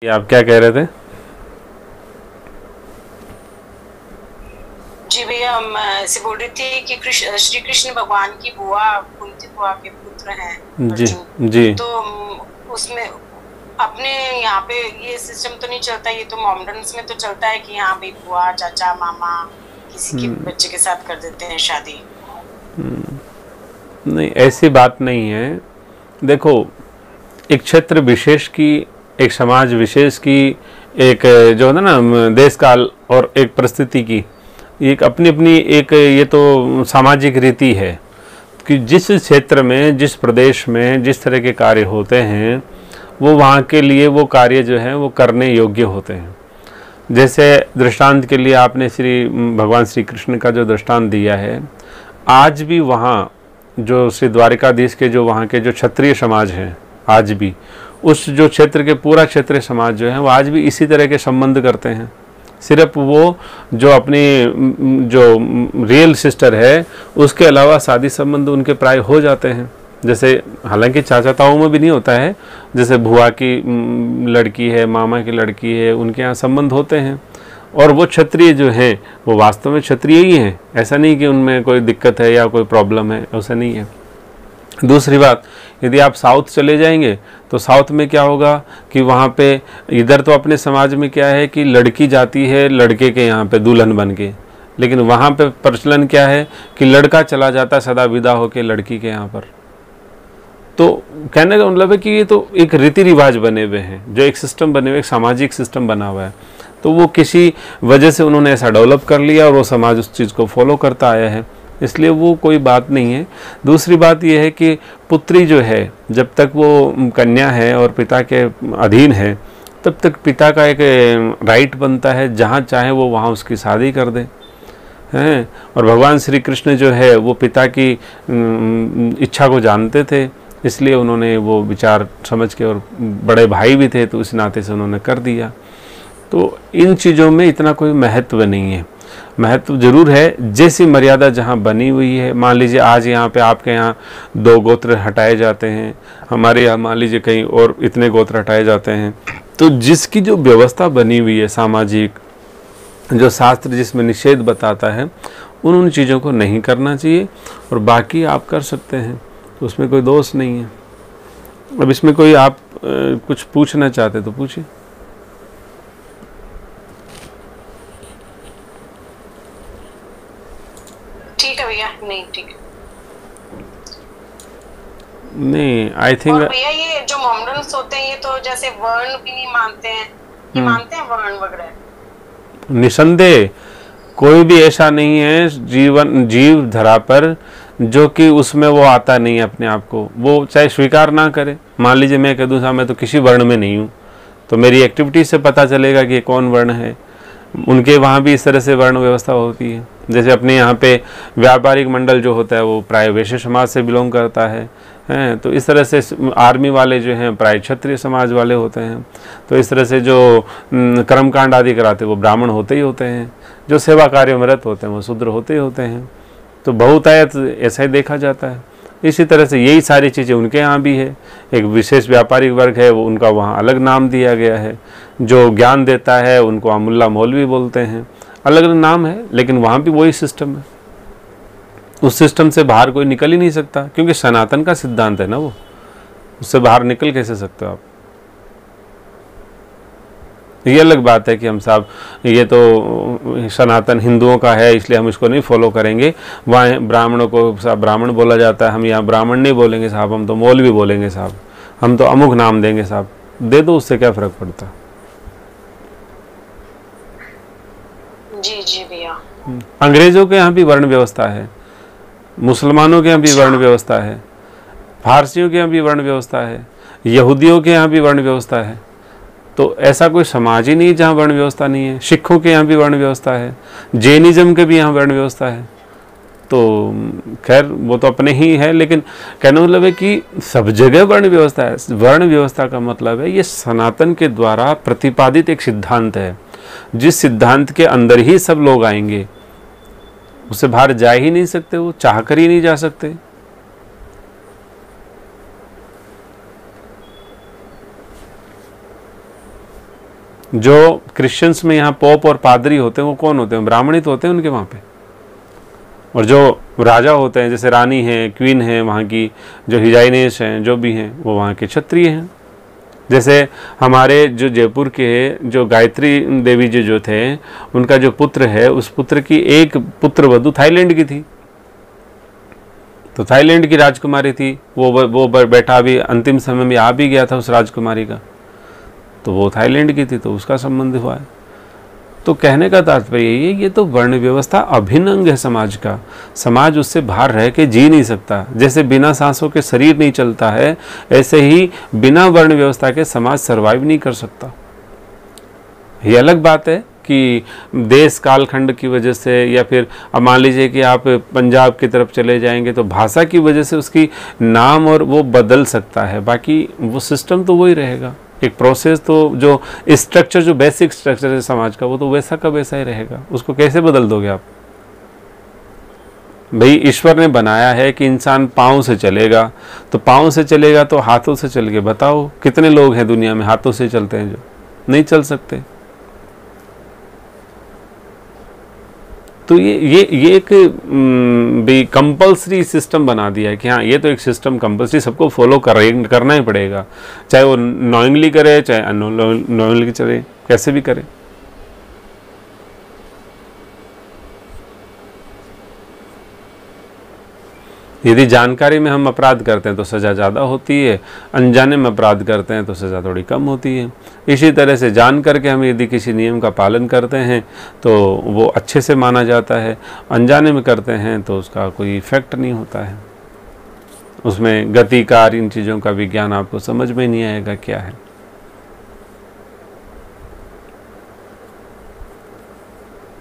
ये आप क्या कह रहे थे? जी भैया, मैं ऐसे बोल रही थी कि श्री कृष्ण भगवान की बुआ कुंती बुआ के पुत्र हैं जी अर्जुन। जी। तो उसमें अपने यहाँ पे ये सिस्टम तो नहीं चलता, ये तो मॉमडन्स में तो चलता है कि हाँ भाई बुआ चाचा मामा किसी के बच्चे के साथ कर देते हैं शादी। नहीं, ऐसी बात नहीं है। देखो, एक क्षेत्र विशेष की, एक समाज विशेष की, एक जो है ना देश काल और एक परिस्थिति की, एक अपनी अपनी एक ये तो सामाजिक रीति है कि जिस क्षेत्र में, जिस प्रदेश में जिस तरह के कार्य होते हैं वो वहाँ के लिए वो कार्य जो है वो करने योग्य होते हैं। जैसे दृष्टांत के लिए आपने भगवान श्री कृष्ण का जो दृष्टांत दिया है, आज भी वहाँ जो श्री द्वारिकाधीश के जो वहाँ के जो क्षत्रिय समाज हैं, आज भी उस जो क्षेत्र के पूरा क्षत्रिय समाज जो है वो आज भी इसी तरह के संबंध करते हैं। सिर्फ वो जो अपनी जो रियल सिस्टर है उसके अलावा शादी संबंध उनके प्राय हो जाते हैं। जैसे हालांकि चाचा ताऊ में भी नहीं होता है, जैसे बुआ की लड़की है, मामा की लड़की है, उनके यहाँ संबंध होते हैं। और वो क्षत्रिय जो हैं वो वास्तव में क्षत्रिय ही हैं, ऐसा नहीं कि उनमें कोई दिक्कत है या कोई प्रॉब्लम है, ऐसा नहीं है। दूसरी बात, यदि आप साउथ चले जाएंगे तो साउथ में क्या होगा कि वहाँ पे इधर तो अपने समाज में क्या है कि लड़की जाती है लड़के के यहाँ पे दुल्हन बन के, लेकिन वहाँ पे प्रचलन क्या है कि लड़का चला जाता है सदा विदा होके लड़की के यहाँ पर। तो कहने का मतलब है कि ये तो एक रीति रिवाज बने हुए हैं, जो एक सिस्टम बने हुए, एक सामाजिक सिस्टम बना हुआ है। तो वो किसी वजह से उन्होंने ऐसा डेवलप कर लिया और वो समाज उस चीज़ को फॉलो करता आया है, इसलिए वो कोई बात नहीं है। दूसरी बात यह है कि पुत्री जो है जब तक वो कन्या है और पिता के अधीन है तब तक पिता का एक राइट बनता है, जहाँ चाहे वो वहाँ उसकी शादी कर दे हैं। और भगवान श्री कृष्ण जो है वो पिता की इच्छा को जानते थे, इसलिए उन्होंने वो विचार समझ के, और बड़े भाई भी थे तो इस नाते से उन्होंने कर दिया। तो इन चीज़ों में इतना कोई महत्व नहीं है। महत्व जरूर है, जैसी मर्यादा जहाँ बनी हुई है। मान लीजिए आज यहाँ पे आपके यहाँ 2 गोत्र हटाए जाते हैं, हमारे यहाँ मान लीजिए कहीं और इतने गोत्र हटाए जाते हैं। तो जिसकी जो व्यवस्था बनी हुई है सामाजिक, जो शास्त्र जिसमें निषेध बताता है, उन चीज़ों को नहीं करना चाहिए, और बाकी आप कर सकते हैं, तो उसमें कोई दोष नहीं है। अब इसमें कोई आप कुछ पूछना चाहते तो पूछिए। ठीक है भैया, नहीं ठीक है। नहीं, आई थिंक। और भैया ये जो मॉमडन्स होते हैं ये तो जैसे वर्ण भी नहीं मानते हैं, ये मानते हैं वर्ण वगैरह? निसंदेह कोई भी ऐसा नहीं है जीव धरा पर जो कि उसमें वो आता नहीं है अपने आप को, वो चाहे स्वीकार ना करे। मान लीजिए मैं कह दूँ साहब मैं तो किसी वर्ण में नहीं हूँ, तो मेरी एक्टिविटी से पता चलेगा कि कौन वर्ण है। उनके वहाँ भी इस तरह से वर्ण व्यवस्था होती है। जैसे अपने यहाँ पे व्यापारिक मंडल जो होता है वो प्राय वैश्य समाज से बिलोंग करता है, तो इस तरह से आर्मी वाले जो हैं प्राय क्षत्रिय समाज वाले होते हैं। तो इस तरह से जो कर्मकांड आदि कराते हैं वो ब्राह्मण होते ही होते हैं, जो सेवा कार्य में रत होते हैं वो शूद्र होते ही होते हैं। तो बहुतायत ऐसा ही देखा जाता है। इसी तरह से यही सारी चीज़ें उनके यहाँ भी है। एक विशेष व्यापारिक वर्ग है, वो उनका वहाँ अलग नाम दिया गया है। जो ज्ञान देता है उनको मुल्ला मौलवी बोलते हैं, अलग अलग नाम है, लेकिन वहाँ भी वही सिस्टम है। उस सिस्टम से बाहर कोई निकल ही नहीं सकता, क्योंकि सनातन का सिद्धांत है ना वो, उससे बाहर निकल कैसे सकते हो आप। ये अलग बात है कि हम साहब ये तो सनातन हिंदुओं का है इसलिए हम इसको नहीं फॉलो करेंगे, वहाँ ब्राह्मणों को साहब ब्राह्मण बोला जाता है, हम यहाँ ब्राह्मण नहीं बोलेंगे साहब, हम तो मौलवी बोलेंगे साहब, हम तो अमुक नाम देंगे साहब। दे दो, उससे क्या फ़र्क पड़ता है। जी जी भैया। अंग्रेज़ों के यहाँ भी वर्ण व्यवस्था है, मुसलमानों के यहाँ भी वर्ण व्यवस्था है, फारसियों के यहाँ भी वर्ण व्यवस्था है, यहूदियों के यहाँ भी वर्ण व्यवस्था है। तो ऐसा कोई समाज ही नहीं जहाँ वर्ण व्यवस्था नहीं है। सिखों के यहाँ भी वर्ण व्यवस्था है, जैनिज्म के भी यहाँ वर्ण व्यवस्था है। तो खैर वो तो अपने ही है, लेकिन कहने मतलब है कि सब जगह वर्ण व्यवस्था है। वर्ण व्यवस्था का मतलब है ये सनातन के द्वारा प्रतिपादित एक सिद्धांत है, जिस सिद्धांत के अंदर ही सब लोग आएंगे, उससे बाहर जा ही नहीं सकते, वो चाह कर ही नहीं जा सकते। जो क्रिश्चियंस में यहाँ पोप और पादरी होते हैं वो कौन होते हैं? ब्राह्मण ही तो होते हैं उनके वहाँ पे। और जो राजा होते हैं जैसे रानी है, क्वीन है, वहाँ की जो हिजाइनेस हैं, जो भी हैं, वो वहाँ के क्षत्रिय हैं। जैसे हमारे जो जयपुर के जो गायत्री देवी जी जो थे, उनका जो पुत्र है, उस पुत्र की एक पुत्र वधू थाईलैंड की थी, तो थाईलैंड की राजकुमारी थी। वो बेटा भी अंतिम समय में आ भी गया था उस राजकुमारी का, तो वो थाईलैंड की थी, तो उसका संबंध हुआ है। तो कहने का तात्पर्य यही है, ये तो वर्ण व्यवस्था अभिन्न अंग है समाज का। समाज उससे बाहर रह के जी नहीं सकता। जैसे बिना सांसों के शरीर नहीं चलता है, ऐसे ही बिना वर्ण व्यवस्था के समाज सर्वाइव नहीं कर सकता। ये अलग बात है कि देश कालखंड की वजह से, या फिर अब मान लीजिए कि आप पंजाब की तरफ चले जाएंगे तो भाषा की वजह से उसकी नाम और वो बदल सकता है, बाकी वो सिस्टम तो वही रहेगा। एक प्रोसेस तो जो स्ट्रक्चर, जो बेसिक स्ट्रक्चर है समाज का, वो तो वैसा का वैसा ही रहेगा। उसको कैसे बदल दोगे आप? भाई ईश्वर ने बनाया है कि इंसान पाँव से चलेगा, तो पाँव से चलेगा तो हाथों से चल के बताओ कितने लोग हैं दुनिया में हाथों से चलते हैं, जो नहीं चल सकते। तो ये एक भी कंपल्सरी सिस्टम बना दिया है कि हाँ, ये तो एक सिस्टम कंपल्सरी सबको फॉलो करना ही पड़ेगा, चाहे वो नॉइंगली करे चाहे अननोइंगली चले, कैसे भी करे। यदि जानकारी में हम अपराध करते हैं तो सज़ा ज़्यादा होती है, अनजाने में अपराध करते हैं तो सज़ा थोड़ी कम होती है। इसी तरह से जान करके हम यदि किसी नियम का पालन करते हैं तो वो अच्छे से माना जाता है, अनजाने में करते हैं तो उसका कोई इफेक्ट नहीं होता है। उसमें गतिकार इन चीज़ों का विज्ञान आपको समझ में नहीं आएगा क्या है।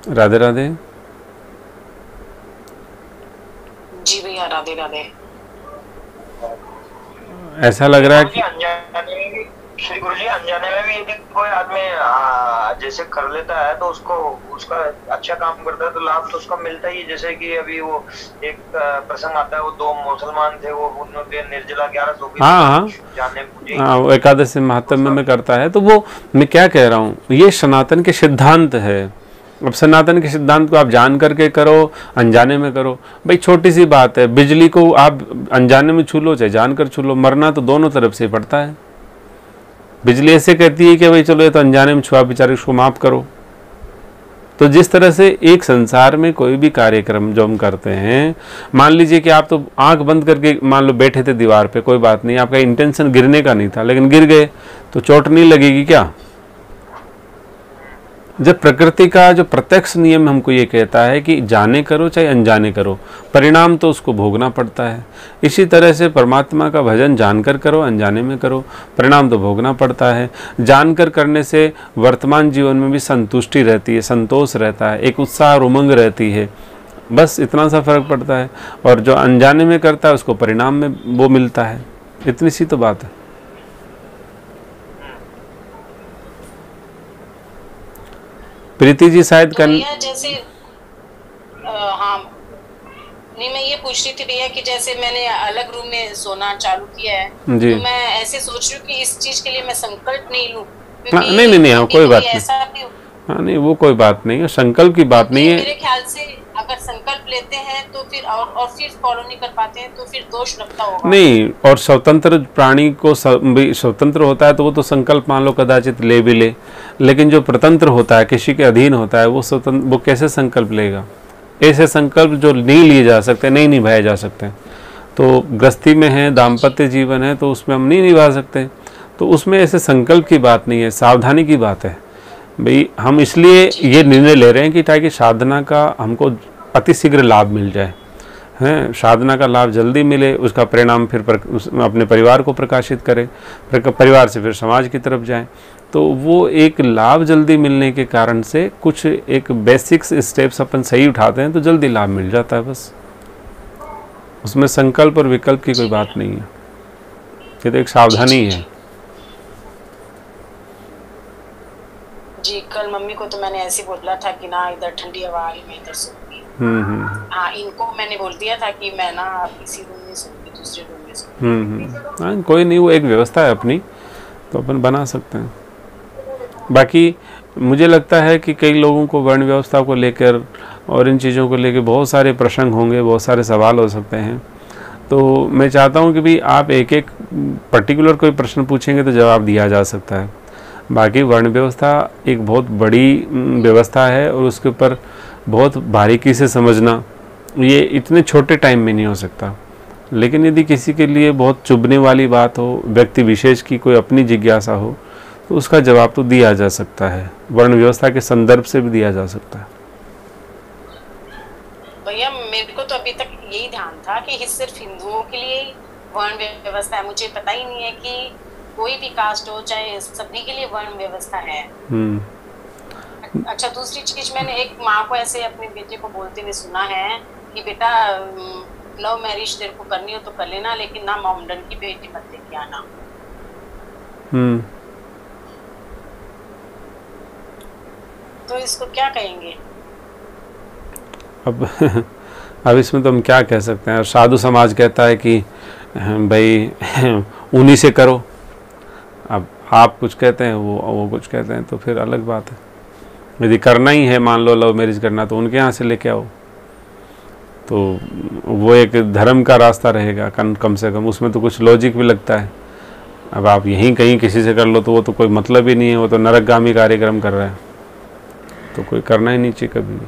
राधे राधे। जी भैया, राधे राधे। ऐसा लग रहा है कि श्री गुरु जी, अनजाने में भी यदि कोई आदमी जैसे कर लेता है तो उसको उसका अच्छा काम करता है तो लाभ तो उसका मिलता ही है। जैसे कि अभी वो एक प्रसंग आता है, वो दो मुसलमान थे, वो उन्होंने निर्जला 11 सौ हाँ, वो एकादशी महात्म्य में करता है। तो वो मैं क्या कह रहा हूँ, ये सनातन के सिद्धांत है। अब सनातन के सिद्धांत को आप जान करके करो, अनजाने में करो, भाई छोटी सी बात है। बिजली को आप अनजाने में छू लो चाहे जानकर छू लो, मरना तो दोनों तरफ से पड़ता है। बिजली ऐसे कहती है कि भाई चलो ये तो अनजाने में छुआ, बेचारे उसको माफ करो। तो जिस तरह से एक संसार में कोई भी कार्यक्रम जो हम करते हैं, मान लीजिए कि आप तो आंख बंद करके मान लो बैठे थे दीवार पे, कोई बात नहीं, आपका इंटेंशन गिरने का नहीं था, लेकिन गिर गए तो चोट नहीं लगेगी क्या? जब प्रकृति का जो प्रत्यक्ष नियम हमको ये कहता है कि जाने करो चाहे अनजाने करो, परिणाम तो उसको भोगना पड़ता है। इसी तरह से परमात्मा का भजन जानकर करो अनजाने में करो, परिणाम तो भोगना पड़ता है। जानकर करने से वर्तमान जीवन में भी संतुष्टि रहती है, संतोष रहता है, एक उत्साह और उमंग रहती है, बस इतना सा फर्क पड़ता है। और जो अनजाने में करता है उसको परिणाम में वो मिलता है, इतनी सी तो बात है। प्रीति जी शायद जैसे हाँ, नहीं मैं ये पूछ रही थी भैया कि जैसे मैंने अलग रूम में सोना चालू किया है, तो मैं ऐसे सोच रही हूँ कि इस चीज के लिए मैं संकल्प नहीं लूं। नहीं, हाँ, कोई बात नहीं। हाँ नहीं, वो कोई बात नहीं है, संकल्प की बात नहीं है। मेरे ख्याल से अगर संकल्प लेते हैं तो फिर और फिर फॉलो नहीं कर पाते हैं तो फिर दोष लगता होगा। नहीं, और स्वतंत्र प्राणी को स्वतंत्र होता है तो वो तो संकल्प मान लो कदाचित ले भी ले, लेकिन जो प्रतंत्र होता है, किसी के अधीन होता है, वो स्वतंत्र, वो कैसे संकल्प लेगा? ऐसे संकल्प जो नहीं लिए जा सकते, नहीं निभाए जा सकते। तो गृहस्थी में है, दाम्पत्य जीवन है, तो उसमें हम नहीं निभा सकते, तो उसमें ऐसे संकल्प की बात नहीं है, सावधानी की बात है। भाई हम इसलिए ये निर्णय ले रहे हैं कि ताकि साधना का हमको अतिशीघ्र लाभ मिल जाए, हैं, साधना का लाभ जल्दी मिले, उसका परिणाम फिर अपने परिवार को प्रकाशित करें, परिवार से फिर समाज की तरफ जाए। तो वो एक लाभ जल्दी मिलने के कारण से कुछ एक बेसिक्स स्टेप्स अपन सही उठाते हैं तो जल्दी लाभ मिल जाता है, बस उसमें संकल्प और विकल्प की कोई बात नहीं है। ये तो एक सावधानी है। जी, कल मम्मी को तो मैंने ऐसे बोला था कि ना इधर ठंडी हवा आ रही, मैं इधर सोऊंगी। हाँ, इनको मैंने बोल दिया था कि मैं ना इसी रूम में सोऊंगी, दूसरे रूम में सोऊंगी। हाँ, कोई नहीं, वो एक व्यवस्था है अपनी, तो अपन बना सकते हैं। बाकी मुझे लगता है कि कई लोगों को वर्ण व्यवस्था को लेकर और इन चीज़ों को लेकर बहुत सारे प्रश्न होंगे, बहुत सारे सवाल हो सकते हैं। तो मैं चाहता हूं कि भाई आप एक एक पर्टिकुलर कोई प्रश्न पूछेंगे तो जवाब दिया जा सकता है। बाकी वर्ण व्यवस्था एक बहुत बड़ी व्यवस्था है और उसके ऊपर बहुत बारीकी से समझना ये इतने छोटे टाइम में नहीं हो सकता। लेकिन यदि किसी के लिए बहुत चुभने वाली बात हो, व्यक्ति विशेष की कोई अपनी जिज्ञासा हो, तो उसका जवाब तो दिया जा सकता है, वर्ण व्यवस्था के संदर्भ से भी दिया जा सकता है। भैया मेरे को तो अभी तक यही ध्यान था कि सिर्फ हिंदुओं के लिए वर्ण व्यवस्था है, मुझे पता ही नहीं है कि कोई भी कास्ट हो चाहे सभी के लिए वर्ण व्यवस्था है। अच्छा, दूसरी चीज मैंने एक माँ को ऐसे अपने बेटे को बोलते हुए सुना है कि बेटा लव मैरिज तेरे को करनी हो तो कर लेना, लेकिन ना मोमडन की बेटी मत लेके आना। तो इसको क्या कहेंगे? अब इसमें तो हम क्या कह सकते हैं। साधु समाज कहता है कि भाई उन्हीं से करो। अब आप कुछ कहते हैं, वो कुछ कहते हैं, तो फिर अलग बात है। यदि करना ही है, मान लो लव मैरिज करना, तो उनके यहाँ से लेके आओ, तो वो एक धर्म का रास्ता रहेगा कम से कम, उसमें तो कुछ लॉजिक भी लगता है। अब आप यहीं कहीं किसी से कर लो तो वो तो कोई मतलब ही नहीं है, वो तो नरकगामी कार्यक्रम कर रहा है, तो कोई करना ही नहीं चाहिए कभी भी।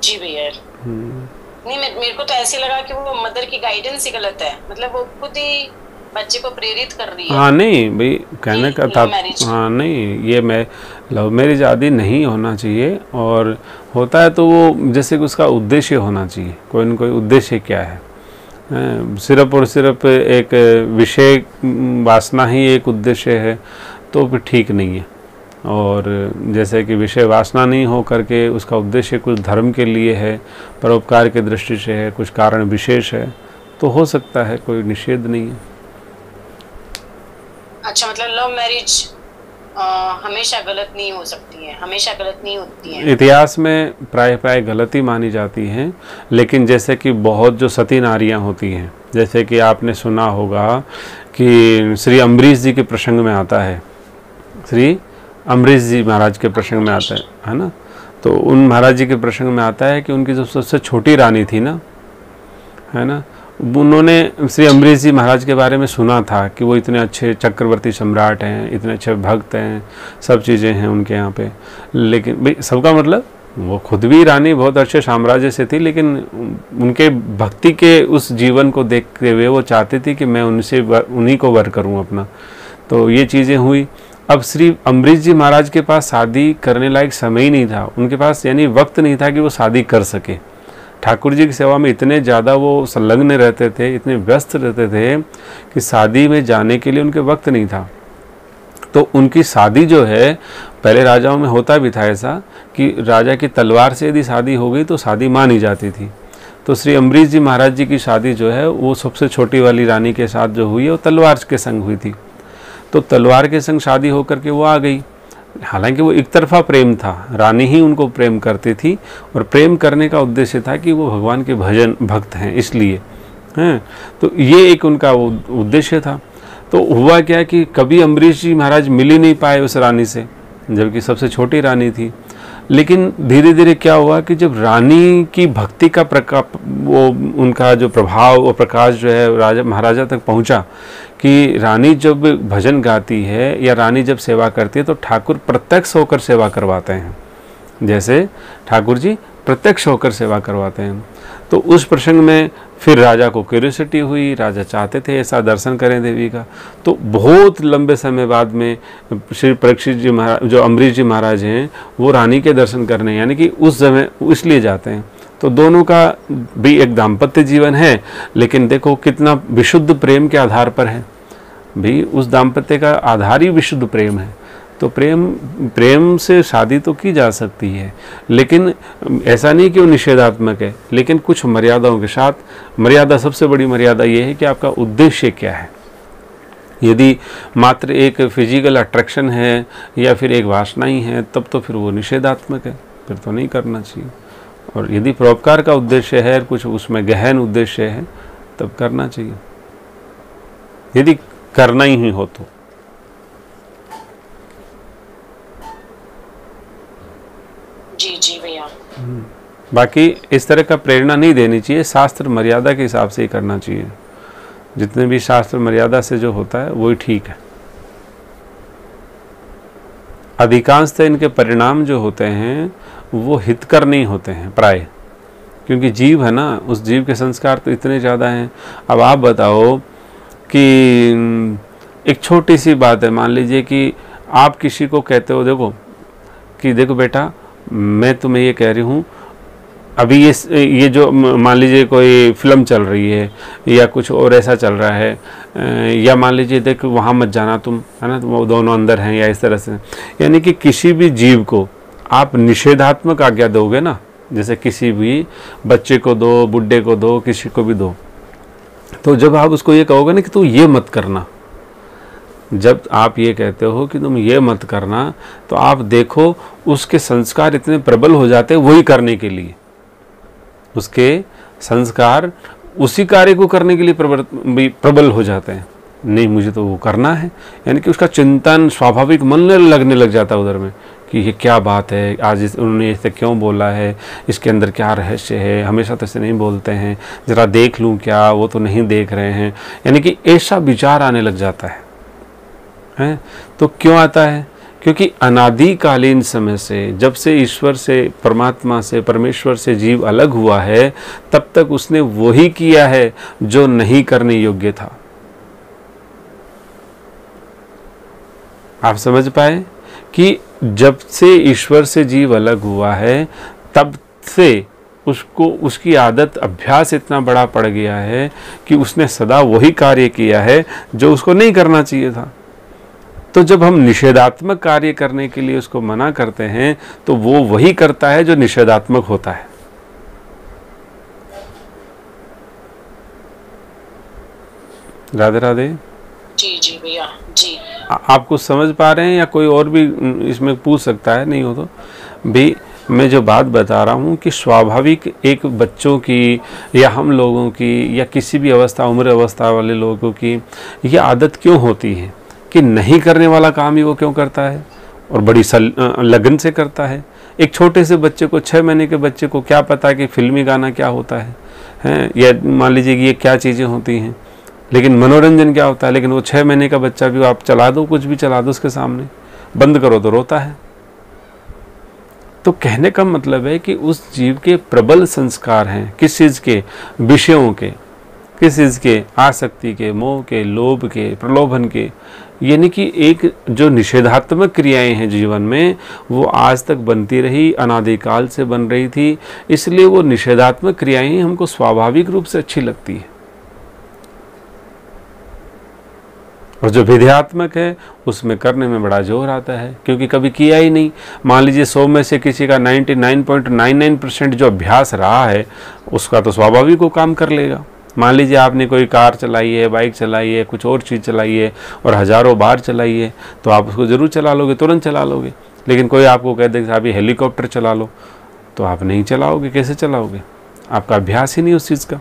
जी भैया। नहीं, मेरे को तो ऐसे लगा कि वो मदर की गाइडेंस ही गलत है, मतलब वो खुद ही बच्चे को प्रेरित कर रही है। हाँ नहीं भाई, कहने का था, हाँ नहीं, ये मैं लव मैरिज आदि नहीं होना चाहिए, और होता है तो वो जैसे कि उसका उद्देश्य होना चाहिए, कोई न कोई उद्देश्य क्या है। सिर्फ और सिर्फ एक विषय वासना ही एक उद्देश्य है तो फिर ठीक नहीं है। और जैसे कि विषय वासना नहीं हो करके उसका उद्देश्य कुछ धर्म के लिए है, परोपकार की दृष्टि से है, कुछ कारण विशेष है, तो हो सकता है, कोई निषेध नहीं है। अच्छा, मतलब लव मैरिज हमेशा गलत नहीं हो सकती है, हमेशा गलत नहीं होती है। इतिहास में प्राय गलती मानी जाती है, लेकिन जैसे कि बहुत जो सती नारियां होती हैं, जैसे कि आपने सुना होगा कि श्री अम्बरीश जी के प्रसंग में आता है, श्री अम्बरीश जी महाराज के प्रसंग में आता है ना, तो उन महाराज जी के प्रसंग में आता है कि उनकी जो सबसे छोटी रानी थी ना, है ना, उन्होंने श्री अम्बरीश जी महाराज के बारे में सुना था कि वो इतने अच्छे चक्रवर्ती सम्राट हैं, इतने अच्छे भक्त हैं, सब चीज़ें हैं उनके यहाँ पे। लेकिन भाई सबका मतलब वो खुद भी रानी बहुत अच्छे साम्राज्य से थी, लेकिन उनके भक्ति के उस जीवन को देखते हुए वो चाहती थी कि मैं उन्हीं को वर करूँ अपना। तो ये चीज़ें हुई। अब श्री अम्बरीश जी महाराज के पास शादी करने लायक समय ही नहीं था, उनके पास यानी वक्त नहीं था कि वो शादी कर सके। ठाकुर जी की सेवा में इतने ज़्यादा वो संलग्न रहते थे, इतने व्यस्त रहते थे कि शादी में जाने के लिए उनके वक्त नहीं था। तो उनकी शादी जो है, पहले राजाओं में होता भी था ऐसा कि राजा की तलवार से यदि शादी हो गई तो शादी मानी जाती थी। तो श्री अम्बरीश जी महाराज जी की शादी जो है वो सबसे छोटी वाली रानी के साथ जो हुई है वो तलवार के संग हुई थी। तो तलवार के संग शादी होकर के वो आ गई। हालांकि वो एक तरफा प्रेम था, रानी ही उनको प्रेम करती थी, और प्रेम करने का उद्देश्य था कि वो भगवान के भजन भक्त हैं इसलिए हैं, तो ये एक उनका उद्देश्य था। तो हुआ क्या कि कभी अम्बरीश जी महाराज मिल ही नहीं पाए उस रानी से, जबकि सबसे छोटी रानी थी। लेकिन धीरे धीरे क्या हुआ कि जब रानी की भक्ति का प्रकाश, वो उनका जो प्रभाव और प्रकाश जो है राजा महाराजा तक पहुंचा कि रानी जब भजन गाती है या रानी जब सेवा करती है तो ठाकुर प्रत्यक्ष होकर सेवा करवाते हैं, जैसे ठाकुर जी प्रत्यक्ष होकर सेवा करवाते हैं। तो उस प्रसंग में फिर राजा को क्यूरियोसिटी हुई, राजा चाहते थे ऐसा दर्शन करें देवी का। तो बहुत लंबे समय बाद में श्री परीक्षित जी महाराज, जो अम्बरीश जी महाराज हैं, वो रानी के दर्शन करने यानी कि उस समय इसलिए जाते हैं। तो दोनों का भी एक दाम्पत्य जीवन है, लेकिन देखो कितना विशुद्ध प्रेम के आधार पर है भी, उस दाम्पत्य का आधार ही विशुद्ध प्रेम है। तो प्रेम से शादी तो की जा सकती है, लेकिन ऐसा नहीं कि वो निषेधात्मक है, लेकिन कुछ मर्यादाओं के साथ। मर्यादा, सबसे बड़ी मर्यादा ये है कि आपका उद्देश्य क्या है। यदि मात्र एक फिजिकल अट्रैक्शन है या फिर एक वासना ही है, तब तो फिर वो निषेधात्मक है, फिर तो नहीं करना चाहिए। और यदि परोपकार का उद्देश्य है, कुछ उसमें गहन उद्देश्य है, तब करना चाहिए। यदि करना ही हो तो। जी जी भैया। बाकी इस तरह का प्रेरणा नहीं देनी चाहिए, शास्त्र मर्यादा के हिसाब से ही करना चाहिए। जितने भी शास्त्र मर्यादा से जो होता है वही ठीक है। अधिकांशतः इनके परिणाम जो होते हैं वो हितकर नहीं होते हैं प्राय, क्योंकि जीव है ना, उस जीव के संस्कार तो इतने ज़्यादा हैं। अब आप बताओ कि एक छोटी सी बात है, मान लीजिए कि आप किसी को कहते हो देखो कि देखो बेटा मैं तुम्हें ये कह रही हूँ, अभी ये जो मान लीजिए कोई फिल्म चल रही है या कुछ और ऐसा चल रहा है, या मान लीजिए देख वहाँ मत जाना तुम, है ना, वो दोनों अंदर हैं, या इस तरह से, यानी कि किसी भी जीव को आप निषेधात्मक आज्ञा दोगे ना, जैसे किसी भी बच्चे को दो, बुढ़े को दो, किसी को भी दो, तो जब आप उसको ये कहोगे ना कि तू ये मत करना, जब आप ये कहते हो कि तुम ये मत करना, तो आप देखो उसके संस्कार इतने प्रबल हो जाते हैं वही करने के लिए, उसके संस्कार उसी कार्य को करने के लिए प्रबल हो जाते हैं। नहीं मुझे तो वो करना है, यानी कि उसका चिंतन स्वाभाविक मन लगने लग जाता है उधर में कि ये क्या बात है, आज उन्होंने ऐसे क्यों बोला है, इसके अंदर क्या रहस्य है, हमेशा तो ऐसे नहीं बोलते हैं, ज़रा देख लूँ क्या, वो तो नहीं देख रहे हैं, यानी कि ऐसा विचार आने लग जाता है। तो क्यों आता है? क्योंकि अनादिकालीन समय से, जब से ईश्वर से, परमात्मा से, परमेश्वर से जीव अलग हुआ है, तब तक उसने वही किया है जो नहीं करने योग्य था। आप समझ पाए कि जब से ईश्वर से जीव अलग हुआ है तब से उसको उसकी आदत, अभ्यास इतना बड़ा पड़ गया है कि उसने सदा वही कार्य किया है जो उसको नहीं करना चाहिए था। तो जब हम निषेधात्मक कार्य करने के लिए उसको मना करते हैं तो वो वही करता है जो निषेधात्मक होता है। राधे राधे। जी जी भैया जी। आप कुछ समझ पा रहे हैं या कोई और भी इसमें पूछ सकता है? नहीं हो तो भी मैं जो बात बता रहा हूँ कि स्वाभाविक एक बच्चों की या हम लोगों की या किसी भी अवस्था, उम्र अवस्था वाले लोगों की ये आदत क्यों होती है कि नहीं करने वाला काम ही वो क्यों करता है और बड़ी लगन से करता है। एक छोटे से बच्चे को, 6 महीने के बच्चे को क्या पता कि फिल्मी गाना क्या होता है, हैं, या मान लीजिए कि ये क्या चीज़ें होती हैं, लेकिन मनोरंजन क्या होता है। लेकिन वो 6 महीने का बच्चा भी आप चला दो, कुछ भी चला दो उसके सामने, बंद करो तो रोता है। तो कहने का मतलब है कि उस जीव के प्रबल संस्कार हैं, किस चीज़ के, विषयों के, किस चीज़ के, आसक्ति के, मोह के, लोभ के, प्रलोभन के, यानी कि एक जो निषेधात्मक क्रियाएं हैं जीवन में वो आज तक बनती रही, अनादिकाल से बन रही थी, इसलिए वो निषेधात्मक क्रियाएं हमको स्वाभाविक रूप से अच्छी लगती है। और जो विध्यात्मक है उसमें करने में बड़ा जोर आता है, क्योंकि कभी किया ही नहीं। मान लीजिए 100 में से किसी का 99.99% जो अभ्यास रहा है उसका तो स्वाभाविक वो काम कर लेगा। मान लीजिए आपने कोई कार चलाई है, बाइक चलाई है, कुछ और चीज़ चलाई है और हज़ारों बार चलाई है तो आप उसको ज़रूर चला लोगे, तुरंत चला लोगे। लेकिन कोई आपको कह दे कि आप ये हेलीकॉप्टर चला लो तो आप नहीं चलाओगे, कैसे चलाओगे? आपका अभ्यास ही नहीं उस चीज़ का।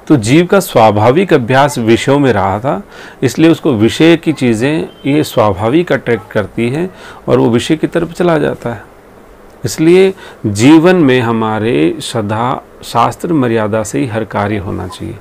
तो जीव का स्वाभाविक अभ्यास विषयों में रहा था, इसलिए उसको विषय की चीज़ें ये स्वाभाविक अट्रैक्ट करती हैं और वो विषय की तरफ चला जाता है। इसलिए जीवन में हमारे सदा शास्त्र मर्यादा से ही हर कार्य होना चाहिए।